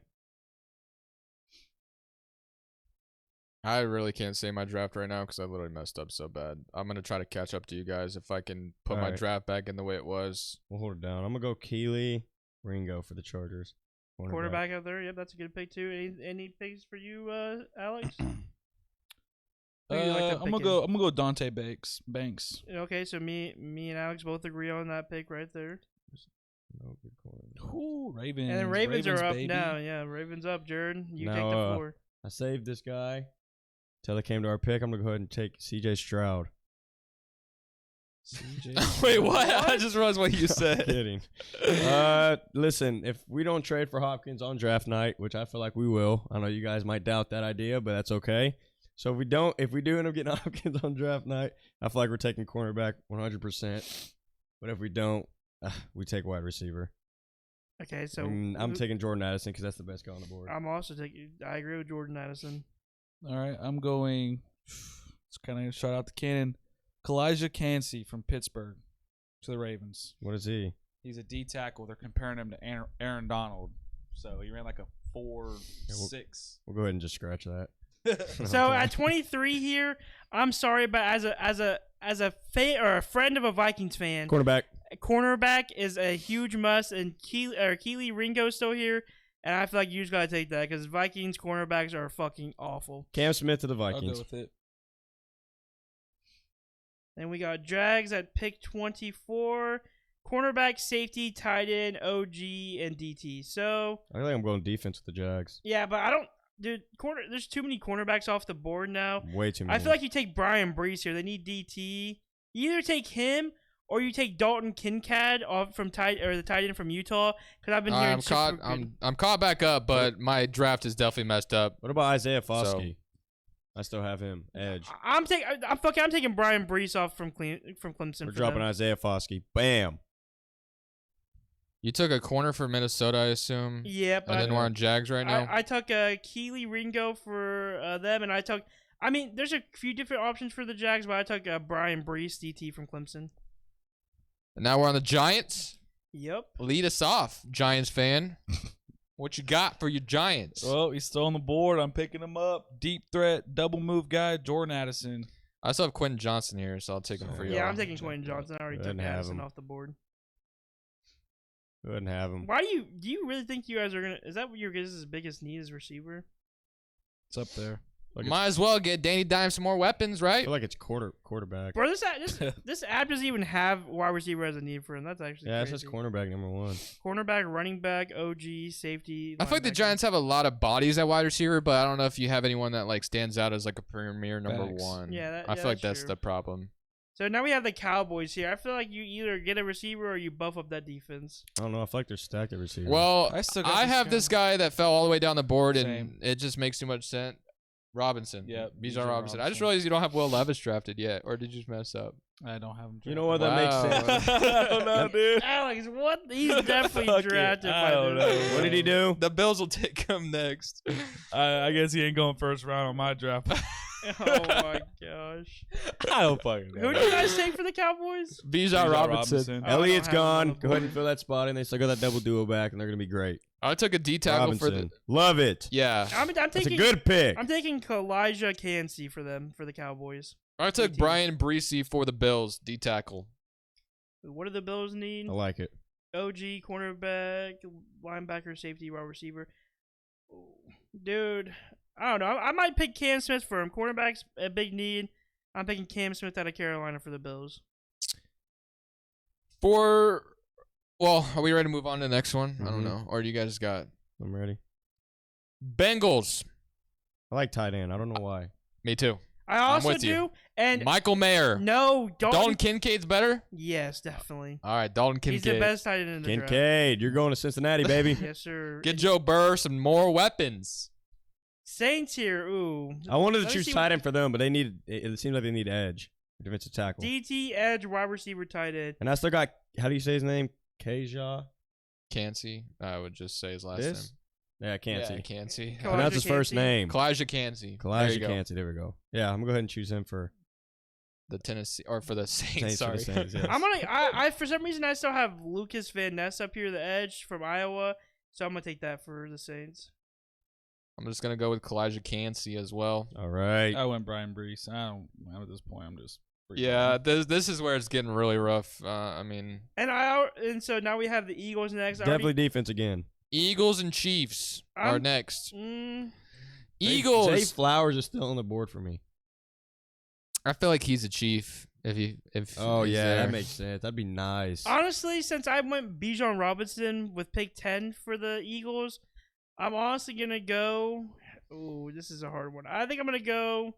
A: I really can't say my draft right now because I literally messed up so bad. I'm gonna try to catch up to you guys if I can put my
C: Alright.
A: draft back in the way it was.
C: We'll hold it down. I'm gonna go Keely Ringo for the Chargers. Cornerback.
B: Quarterback out there. Yep, that's a good pick too. Any picks for you, Alex? Who you like to
D: I'm gonna
B: pick
D: go. I'm gonna go Dante Banks.
B: Okay, so me and Alex both agree on that pick right there.
C: No good corner.
D: Ooh, Ravens.
B: And then Ravens are up
D: baby.
B: now. Yeah, Ravens up. Jared, you
C: Now,
B: take the floor.
C: I saved this guy till it came to our pick. I'm gonna go ahead and take C.J. Stroud.
A: Wait, what? I just realized what you
C: I'm
A: said.
C: kidding. Listen, if we don't trade for Hopkins on draft night, which I feel like we will, I know you guys might doubt that idea, but that's okay. So if we do end up getting Hopkins on draft night, I feel like we're taking cornerback 100%. But if we don't, we take wide receiver.
B: Okay, so
C: I'm taking Jordan Addison because that's the best guy on the board.
B: I'm also taking. I agree with Jordan Addison.
D: All right, I'm going. It's kind of shout out to Cannon. Kalijah Cansey from Pittsburgh to the Ravens.
C: What is he?
D: He's a D tackle. They're comparing him to Aaron Donald. So he ran like a 4.6.
C: We'll go ahead and just scratch that.
B: So at 23 here, I'm sorry, but as a friend of a Vikings fan, cornerback is a huge must, and Keely Ringo's still here, and I feel like you just gotta take that because Vikings cornerbacks are fucking awful.
C: Cam Smith to the
D: I'll
C: Vikings.
D: go with it.
B: Then we got Jags at pick 24. Cornerback, safety, tight end, OG, and DT. So
C: I think I'm going defense with the Jags.
B: yeah, but I don't, dude. There's too many cornerbacks off the board now.
C: Way too many.
B: I feel like you take Brian Brees here. They need DT. You either take him or you take Dalton Kincaid off from the tight end from Utah. Because I've been hearing
A: I'm caught back up, but my draft is definitely messed up.
C: What about Isaiah Foskey? I still have him edge.
B: I'm taking Brian Brees off from Clemson.
C: We're dropping Isaiah Foskey. Bam.
A: You took a corner for Minnesota, I assume.
B: Yep.
A: And then we're on Jags right now.
B: I took Keely Ringo for them, and I mean, there's a few different options for the Jags, but I took Brian Brees, DT from Clemson.
A: And now we're on the Giants.
B: Yep.
A: Lead us off, Giants fan. What you got for your Giants?
D: Well, he's still on the board. I'm picking him up. Deep threat, double move guy, Jordan Addison.
A: I still have Quentin Johnson here, so I'll take him for you.
B: Yeah, I'm taking Quentin Johnson. I already took
C: Didn't have
B: Addison
C: him.
B: off the board.
C: Go ahead and have him.
B: Why do you really think you guys are gonna? Is that what your guys' biggest need is receiver?
D: It's up there.
A: Might as well get Danny Dimes some more weapons,
C: I
A: right?
C: feel like it's quarterback.
B: Bro, this app doesn't even have wide receiver as a need for him. That's actually
C: Yeah, it's
B: crazy.
C: just cornerback number 1.
B: Cornerback, running back, OG, safety.
A: I feel like the
B: linebacker.
A: Giants have a lot of bodies at wide receiver, but I don't know if you have anyone that like stands out as like a premier number
D: Facts.
A: 1.
B: Yeah,
A: I feel like that's
B: true.
A: the problem.
B: So now we have the Cowboys here. I feel like you either get a receiver or you buff up that defense.
C: I don't know. I feel like they're stacked at receiver.
A: Well,
D: I still got
A: I
D: this
A: have
D: guy.
A: this guy that fell all the way down the board,
D: Same.
A: and it just makes too much sense. Robinson.
D: Yeah,
A: Bijan
D: Bijan
A: Robinson. I just
D: Robinson.
A: realized you don't have Will Levis drafted yet, or did you just mess up?
D: I don't have him.
C: you know what? That
A: Wow.
C: makes sense.
D: I don't know, dude.
B: Alex, what? He's definitely
D: Fuck it.
B: drafted.
D: I don't know.
C: What did he do?
A: The Bills will take him next.
D: I guess he ain't going first round on my draft.
B: Oh my gosh.
C: I don't fucking
B: Who do you guys take for the Cowboys?
A: Bijan Robinson.
B: I
C: Elliott's
B: don't have him on
C: gone.
B: the
C: Go ahead and
B: board.
C: fill that spot, and they still got that double duo back, and they're gonna be great.
A: I took a D tackle for
C: Robinson,
A: the.
C: love it.
A: Yeah.
B: I'm
C: That's a
B: taking
C: good pick.
B: I'm taking Kalijah Cansey for the Cowboys.
A: I took
B: DT.
A: Brian Breesy for the Bills, D tackle.
B: What do the Bills need?
C: I like it.
B: OG, cornerback, linebacker, safety, wide receiver. Dude, I don't know. I might pick Cam Smith for him. Cornerback's a big need. I'm picking Cam Smith out of Carolina for the Bills.
A: Well, are we ready to move on to the next one? I don't
C: Mhm.
A: know. Or do you guys got
C: I'm ready.
A: Bengals?
C: I like tight end. I don't know why.
A: Me too.
B: I also
A: with you.
B: do. And
A: Michael Mayer.
B: no,
A: Dalton Kincaid's better?
B: Yes, definitely.
A: All right, Dalton
B: He's
A: Kincaid.
B: the best tight end in the draft.
C: Kincaid, you're going to Cincinnati, baby.
B: Yes, sir.
A: Get Joe Burr some more weapons.
B: Saints here. Ooh.
C: I wanted to
B: Let me
C: choose
B: see
C: tight end for them, but they needed. It seems like they need edge, defensive tackle.
B: DT, edge, wide receiver, tight end.
C: And I still got. How do you say his name? Kaja.
A: Cansey. I would just say his last
C: This?
A: name.
C: Yeah, I can't see.
A: Cansey.
B: Kalijah
C: Pronounce his first
B: Cansey.
C: name.
A: Kalijah Cansey. There
C: Kalijah
A: you go.
C: Cansey. There we go. Yeah, I'm gonna go ahead and choose him for
A: The Tennessee or for the Saints.
C: Saints for
A: Sorry.
C: the Saints, yes.
B: I for some reason I still have Lucas Van Ness up here, the edge from Iowa, so I'm gonna take that for the Saints.
A: I'm just gonna go with Kalijah Cansey as well.
C: All right.
D: I went Brian Brees. At this point, I'm just.
A: Yeah, this is where it's getting really rough. I mean,
B: And so now we have the Eagles next.
C: Definitely defense again.
A: Eagles and Chiefs are next.
B: Mm,
A: Eagles.
C: Zay Flowers is still on the board for me.
A: I feel like he's a Chief. If
C: Oh
A: he's
C: yeah,
A: there.
C: that makes sense. That'd be nice.
B: Honestly, since I went Bijan Robinson with pick 10 for the Eagles, I'm honestly gonna go. Oh, this is a hard one. I think I'm gonna go.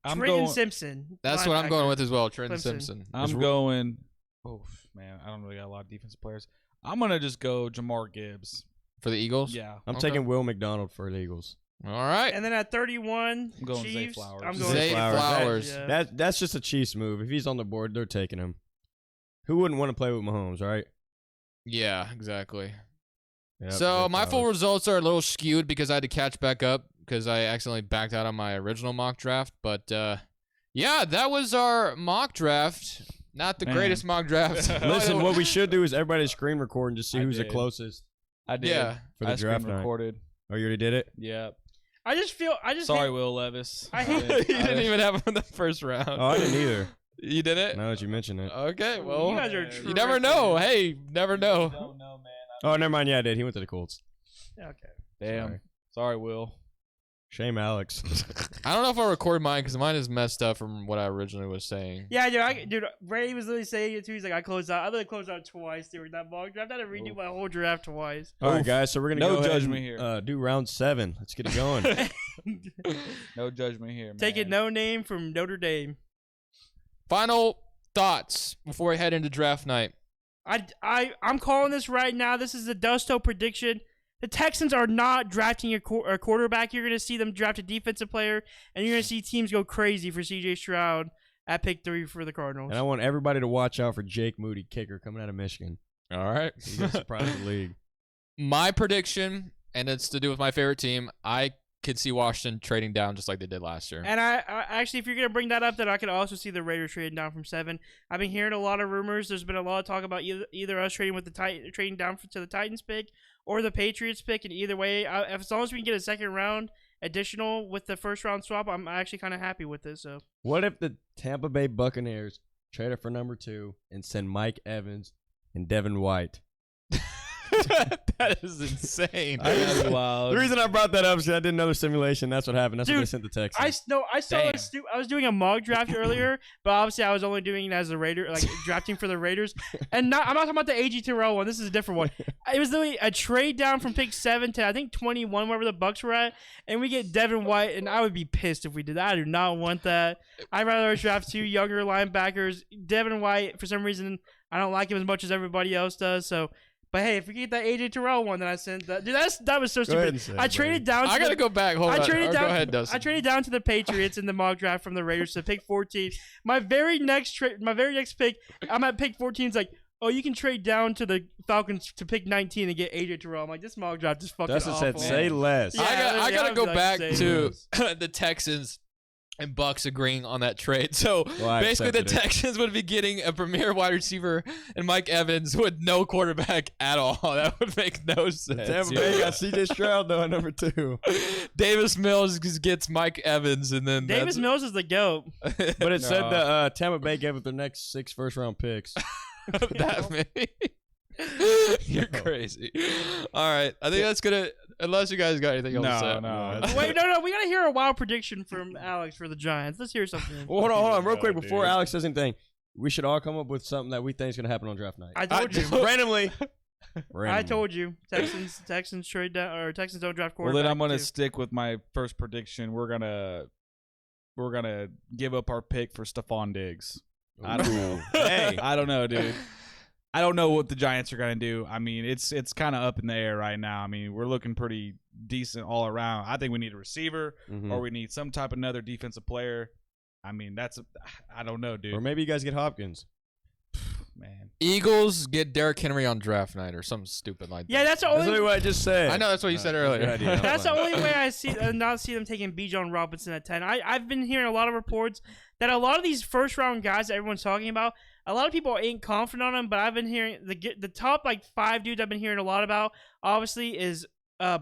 D: I'm
B: Trenton
D: going-
B: Simpson.
A: That's what I'm going
B: linebacker.
A: with as well. Trenton
B: Clemson.
A: Simpson.
D: I'm going. Oh man, I don't really got a lot of defensive players. I'm gonna just go Jamar Gibbs.
A: For the Eagles?
D: Yeah,
C: I'm
A: Okay.
C: taking Will McDonald for the Eagles.
A: All right.
B: And then at 31,
D: I'm going Zay
B: Chiefs.
D: Flowers.
B: I'm
C: Zay
B: going
A: Zay
C: Flowers.
A: Flowers.
B: Yeah.
C: That's just a Chiefs move. If he's on the board, they're taking him. Who wouldn't want to play with Mahomes, right?
A: Yeah, exactly.
C: Yep,
A: So
C: Zay
A: my full
C: Flowers.
A: results are a little skewed because I had to catch back up because I accidentally backed out on my original mock draft. But yeah, that was our mock draft. Not the
D: Man.
A: greatest mock draft.
C: Listen, what we should do is everybody screen record and just see
D: I
C: who's the
D: did.
C: closest
D: I did.
A: Yeah.
C: for the
D: I
C: draft
D: screen
C: night.
D: recorded.
C: Oh, you already did it?
D: Yep.
B: I just
D: Sorry,
B: hate-
D: Will Levis.
B: I hate-
A: you didn't even have him in the first round.
C: Oh, I didn't either.
A: You did it?
C: Now that you mention it.
A: Okay, well,
B: you guys are
A: you never know. Hey, never know.
D: Don't know, man.
C: Oh, never mind. Yeah, I did. He went to the Colts.
B: Okay.
D: Damn. Sorry, Will.
C: Shame Alex.
A: I don't know if I'll record mine because mine is messed up from what I originally was saying.
B: Yeah, dude, Ray was literally saying it too. He's like, I closed out. I literally closed out twice during that mock draft. I had to redo my whole draft twice.
C: All right,
D: Oof.
C: guys. So we're gonna
D: No
C: go ahead
D: judgment
C: and,
D: here.
C: do round 7. Let's get it going.
D: No judgment here, man.
B: Taking no name from Notre Dame.
A: Final thoughts before we head into draft night.
B: I'm calling this right now. This is the Dusto prediction. The Texans are not drafting a quarterback. You're going to see them draft a defensive player, and you're going to see teams go crazy for C.J. Stroud at pick 3 for the Cardinals.
C: And I want everybody to watch out for Jake Moody, kicker, coming out of Michigan.
A: All right.
C: He's gonna surprise the league.
A: My prediction, and it's to do with my favorite team, I could see Washington trading down just like they did last year.
B: And I actually, if you're going to bring that up, then I could also see the Raiders trading down from 7. I've been hearing a lot of rumors. There's been a lot of talk about either us trading with trading down to the Titans pick or the Patriots pick. And either way, as long as we can get a second round additional with the first round swap, I'm actually kind of happy with this. So
C: What if the Tampa Bay Buccaneers trade it for number 2 and send Mike Evans and Devin White?
A: That is insane.
D: That's wild.
C: The reason I brought that up is 'cause I did another simulation. That's what happened. That's what
B: Dude,
C: they sent the text.
B: I saw
A: Damn.
B: I was doing a mock draft earlier, but obviously I was only doing it as a Raider, like drafting for the Raiders. And I'm not talking about the AG Terrell one. This is a different one. It was literally a trade down from pick 7 to I think 21, wherever the Bucks were at, and we get Devin White, and I would be pissed if we did that. I do not want that. I'd rather draft 2 younger linebackers. Devin White, for some reason, I don't like him as much as everybody else does. So. But hey, if we get that AJ Terrell one that I sent, that was so
C: Go ahead and
B: stupid.
C: say
B: I
C: it,
B: traded down.
A: I
B: To
A: gotta
B: the,
A: go back. Hold
B: I
A: on.
B: traded
A: Or
B: down.
A: Go ahead, Dustin.
B: I traded down to the Patriots in the mock draft from the Raiders to pick 14. My very next pick, I'm at pick 14. It's like, oh, you can trade down to the Falcons to pick 19 and get AJ Terrell. I'm like, this mock draft is fucking
C: Dustin
B: awful.
C: said, "Say less."
B: Yeah.
A: I gotta
B: I
A: go
B: was
A: back
B: like,
A: to the Texans and Bucks agreeing on that trade. So
C: Well, I
A: basically, the
C: accepted it.
A: Texans would be getting a premier wide receiver and Mike Evans with no quarterback at all. That would make no sense.
C: Tampa Bay got C.J. Stroud though at number 2.
A: Davis Mills just gets Mike Evans, and then
B: Davis Mills is the GOAT.
C: But it said
D: No.
C: that Tampa Bay gave up their next 6 first-round picks.
A: that many. You're crazy. All right, I think that's gonna. Unless you guys got anything else to say.
D: No.
B: Wait, no, we gotta hear a wild prediction from Alex for the Giants. Let's hear something.
C: Well, hold on, real quick
D: No,
C: before
D: dude.
C: Alex says anything. We should all come up with something that we think is going to happen on draft night.
B: I told you.
C: Randomly.
B: I told you. Texans trade down or Texans don't draft
D: Well,
B: quarterback.
D: then I'm gonna
B: too.
D: stick with my first prediction. We're gonna give up our pick for Stephon Diggs. I don't know.
C: Hey.
D: I don't know, dude. I don't know what the Giants are gonna do. I mean, it's kind of up in the air right now. I mean, we're looking pretty decent all around. I think we need a receiver
C: Mhm.
D: or we need some type of another defensive player. I mean, I don't know, dude.
C: Or maybe you guys get Hopkins.
D: Man,
A: Eagles get Derrick Henry on draft night or something stupid like that.
B: Yeah, that's the
C: That's
B: only.
C: literally what I just said.
A: I know that's what you said earlier.
C: good idea.
B: That's the only way I see not see them taking Bijan Robinson at 10. I've been hearing a lot of reports that a lot of these first round guys that everyone's talking about, a lot of people ain't confident on them. But I've been hearing the top like 5 dudes I've been hearing a lot about. Obviously is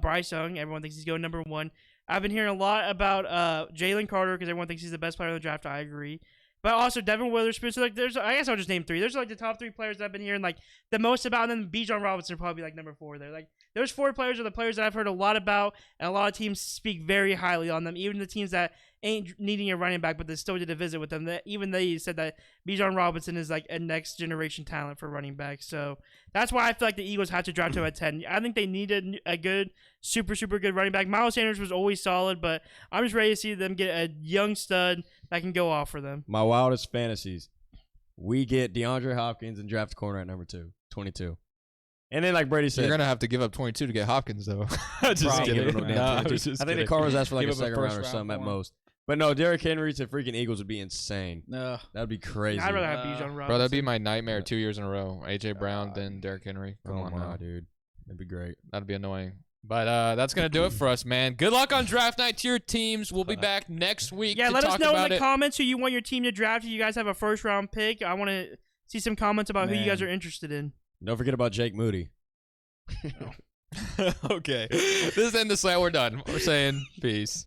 B: Bryce Young. Everyone thinks he's going number 1. I've been hearing a lot about Jalen Carter because everyone thinks he's the best player in the draft. I agree. But also Devin Witherspoon. So like, I guess I'll just name 3. There's like the top 3 players that I've been hearing like the most about, and then Bijan Robinson probably like number 4 there. Like those 4 players are the players that I've heard a lot about, and a lot of teams speak very highly on them. Even the teams that ain't needing a running back, but they still did a visit with them. Even they said that Bijan Robinson is like a next generation talent for running back. So that's why I feel like the Eagles had to draft him at 10. I think they needed a good, super good running back. Miles Sanders was always solid, but I'm just ready to see them get a young stud that can go off for them.
C: My wildest fantasies. We get DeAndre Hopkins and draft corner at number 22. And then, like Brady said,
A: You're gonna have to give up 22 to get Hopkins, though.
C: Just
A: Probably.
C: kidding.
A: No,
C: I
A: I was just
C: think the
A: kidding.
C: Cardinals asked for like
D: Give
C: a
D: up a
C: second round or
D: first
C: something
D: round
C: at
D: for him.
C: most. But no, Derrick Henry to freaking Eagles would be insane.
D: No.
C: That'd be crazy.
B: I'd rather have Bijan Robinson.
A: Bro, that'd be my nightmare 2 years in a row. AJ Brown, then Derrick Henry. Come
C: Oh
A: on
C: my,
A: now.
C: dude. That'd be great.
A: That'd be annoying. But that's gonna do it for us, man. Good luck on draft night to your teams. We'll be back next week.
B: Yeah,
A: to
B: let us
A: talk
B: know
A: about
B: in the
A: it.
B: comments who you want your team to draft. If you guys have a first round pick, I want to see some comments about who you guys
D: Man.
B: are interested in.
C: Don't forget about Jake Moody.
A: Okay. This is In The Slant. We're done. We're saying peace.